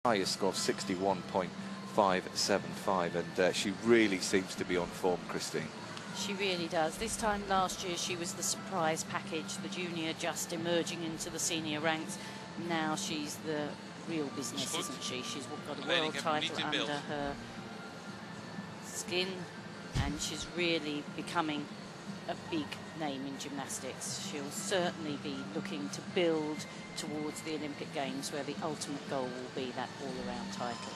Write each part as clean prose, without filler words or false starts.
highest score of 61.575, and she really seems to be on form, Christine. She really does. This time last year she was the surprise package, the junior just emerging into the senior ranks. Now she's the real business, isn't she? She's got a world title under her skin, and she's really becoming a big name in gymnastics. She'll certainly be looking to build towards the Olympic Games, where the ultimate goal will be that all-around title.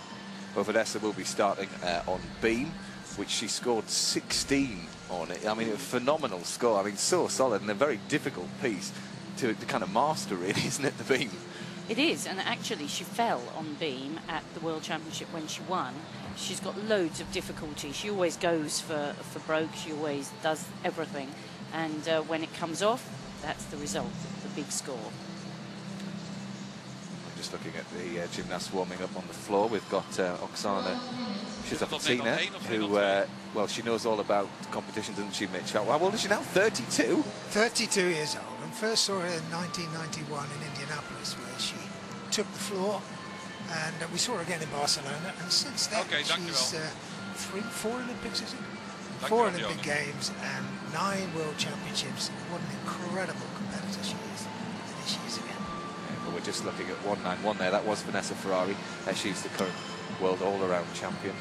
Well, Vanessa will be starting on beam, which she scored 16 on it. I mean, a phenomenal score. I mean, so solid, and a very difficult piece to kind of master, really, isn't it, the beam? It is, and actually she fell on beam at the World Championship when she won. She's got loads of difficulty. She always goes for broke. She always does everything, and when it comes off, that's the result, the big score. Just looking at the gymnasts warming up on the floor. We've got Oksana Shizafatina, who, well, she knows all about competitions, doesn't she, Mitch? How old is she now? 32? 32 years old, and first saw her in 1991 in Indianapolis, where she took the floor, and we saw her again in Barcelona, and since then she's 4 Olympics, is it? 4 Olympic Games and 9 World Championships. What an incredible competitor she is. And there she is again. Well, we're just looking at 191 there. That was Vanessa Ferrari. She's the current world all-around champion.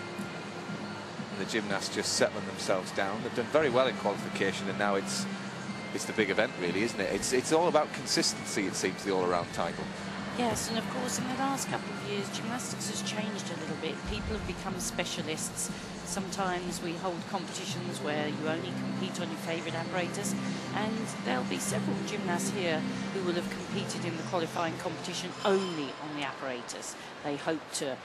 And the gymnasts just settling themselves down. They've done very well in qualification, and now it's the big event, really, isn't it? It's all about consistency, it seems, the all-around title. Yes, and of course in the last couple of years gymnastics has changed a little bit. People have become specialists. Sometimes we hold competitions where you only compete on your favourite apparatus, and there'll be several gymnasts here who will have competed in the qualifying competition only on the apparatus they hope to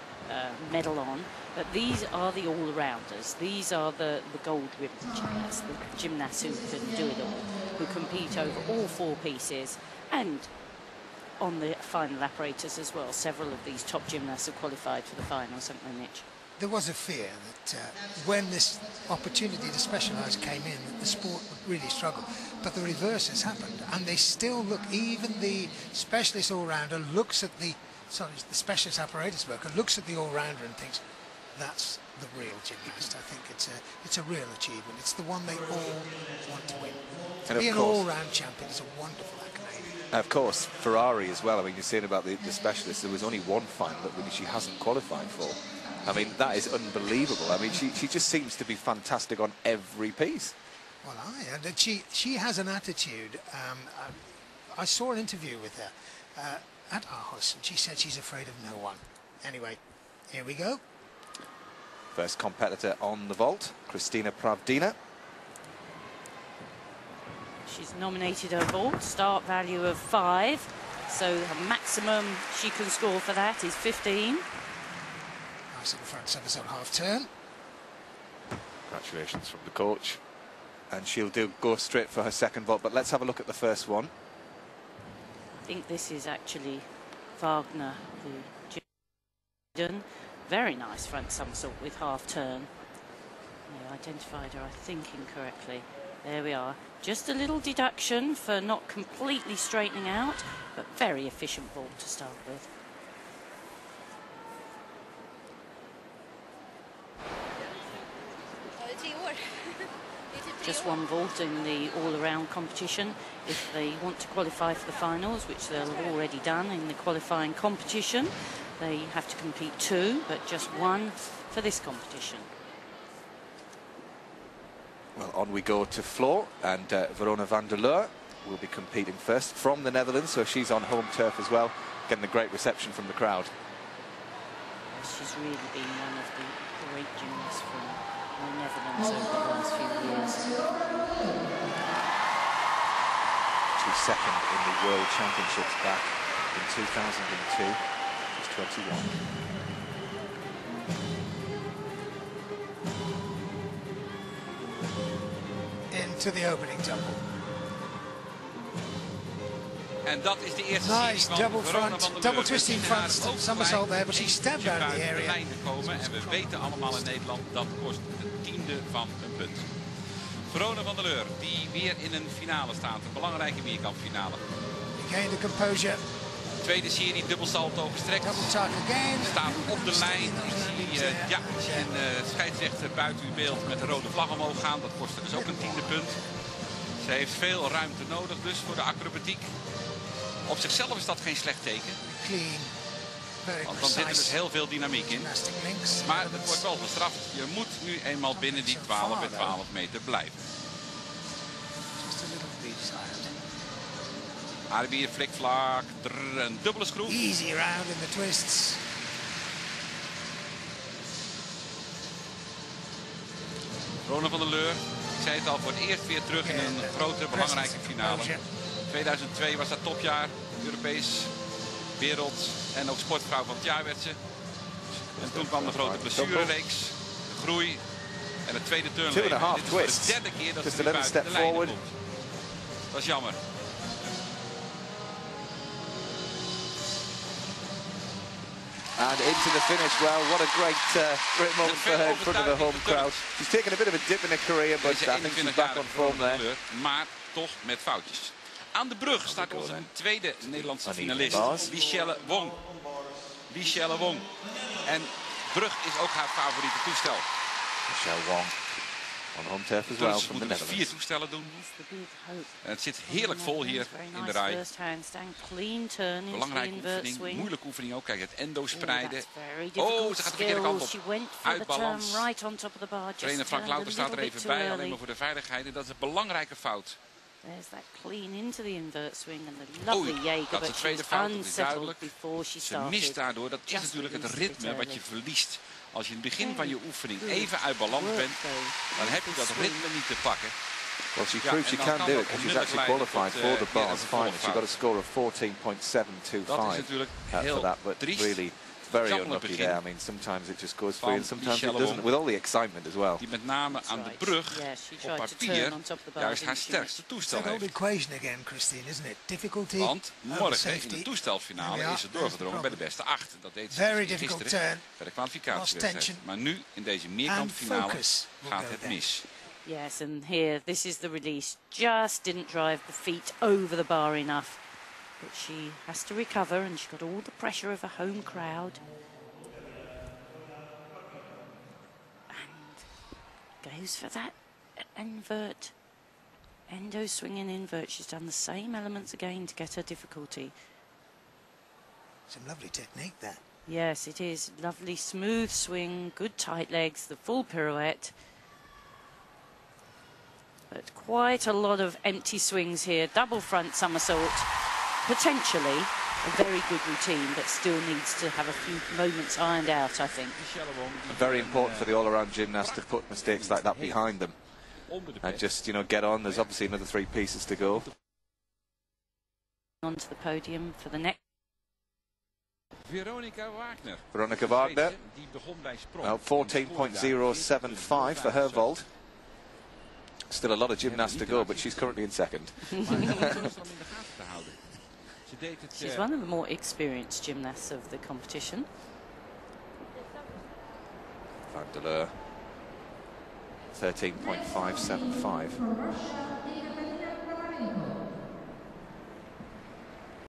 medal on. But these are the all-rounders. These are the gold-ribbon gymnasts, the gymnasts who can do it all, who compete over all 4 pieces and on the final apparatus as well. Several of these top gymnasts have qualified for the finals, haven't they, Mitch? There was a fear that when this opportunity to specialise came in, that the sport would really struggle. But the reverse has happened, and they still look, even the specialist all-rounder looks at the specialist apparatus worker looks at the all-rounder and thinks, that's the real gymnast. I think it's a real achievement. It's the one they all want to win. To be an all-round champion is a wonderful accolade. Of course, Ferrari as well. I mean, you're saying about the specialists, there was only one final that really she hasn't qualified for. I mean, that is unbelievable. I mean, she just seems to be fantastic on every piece. Well, and she has an attitude. I saw an interview with her at Aarhus, and she said she's afraid of no one. Anyway, here we go. First competitor on the vault, Kristina Pravdina. She's nominated her vault, start value of 5, so the maximum she can score for that is 15. Nice little front somersault half turn. Congratulations from the coach. And she'll go straight for her second vault, but let's have a look at the first one. I think this is actually Wagner, the German. Very nice front somersault with half turn. I identified her, I think, incorrectly. There we are. Just a little deduction for not completely straightening out, but very efficient vault to start with. Just one vault in the all-around competition. If they want to qualify for the finals, which they'll have already done in the qualifying competition, they have to compete 2, but just 1 for this competition. Well, on we go to floor, and Verona van der Leur will be competing first from the Netherlands, so she's on home turf as well, getting a great reception from the crowd. She's really been one of the great gymnasts from the Netherlands over the last few years. She's second in the World Championships back in 2002. She's 21. Into the opening double. En dat is de eerste nice serie double van front, double twisting front somersault there, but she stepped out of the area. Gekomen, en we weten allemaal in Nederland dat kost een tiende van een punt. Verona van der Leur, die weer in een finale staat, een belangrijke meerkampfinale. Again the composure, Tweede serie, dubbelsalto gestrekt. Double tack again. Staat op de lijn. Ik zie een scheidsrechter buiten uw beeld met de rode vlag omhoog gaan. Dat kostte dus ook een 10e punt. Ze heeft veel ruimte nodig dus voor de acrobatiek. Op zichzelf is dat geen slecht teken. Clean. Want dan zit er dus heel veel dynamiek in. Maar het wordt wel gestraft. Je moet nu eenmaal binnen die 12 bij 12 meter blijven. Arabier, flikvlak, een dubbele schroef. Easy round in the twists. Rona van der Leur, ik zei het al, voor het eerst weer terug in een grote, belangrijke finale. 2002 was dat topjaar, Europees, wereld en ook sportvrouw van het jaar werd ze. En toen kwam de grote blessurereeks, de groei en het tweede turnleven. Dit is voor de derde keer dat ze buiten de lijn komt. Dat is jammer. And into the finish. Well, what a great moment for her in front of the home crowd. She's taken a bit of a dip in her career, but I think she's back on form there. Maar toch met foutjes. Aan de brug staat onze tweede Nederlandse finalist, Michelle Wong. Michelle Wong. En brug is ook haar favoriete toestel. Michelle Wong. On home turf as well Ze moeten dus 4 toestellen doen. En het zit heerlijk vol hier in de rij. Belangrijke oefening, moeilijke oefening ook. Kijk, het endo spreiden. Oh, ze gaat de verkeerde kant op. Uit balans. Trainer Frank Louter staat er even bij, alleen maar voor de veiligheid. En dat is een belangrijke fout. There's that clean into the invert swing and the lovely Jaeger, dat is de tweede fout, dat is duidelijk. Ze mist Ze daardoor, dat is natuurlijk het ritme wat je verliest. Als je in het begin van je oefening even uit balans bent, dan heb je dat ritme niet te pakken. Well, she proved she can do it because she's actually qualified for the bars final. She got a score of 14.725 for that, but really very unlucky there. I mean, sometimes it just goes free and sometimes it doesn't, with all the excitement as well. Die met name aan de brug op papier juist haar sterkste toestel heeft. Equation again, Christine, isn't it? Difficulty. Want morgen in de toestelfinale is ze doorgedrongen bij de beste 8. Dat deed ze gisteren bij de kwalificatiewedstrijd. Maar nu in deze meerkampfinale gaat het mis. Yes, and here, this is the release. Just didn't drive the feet over the bar enough. But she has to recover, and she's got all the pressure of a home crowd. And goes for that invert. Endo swing and invert. She's done the same elements again to get her difficulty. Some lovely technique there. Yes, it is. Lovely smooth swing, good tight legs, the full pirouette. But quite a lot of empty swings here. Double front somersault. Potentially a very good routine, but still needs to have a few moments ironed out, I think. Very important for the all-around gymnast to put mistakes like that behind them. And just, you know, get on. There's obviously another 3 pieces to go. Onto the podium for the next. Veronica Wagner. Well, 14.075 for her vault. Still a lot of gymnasts to go, but she's currently in second. She's one of the more experienced gymnasts of the competition. Van der Leur. 13.575.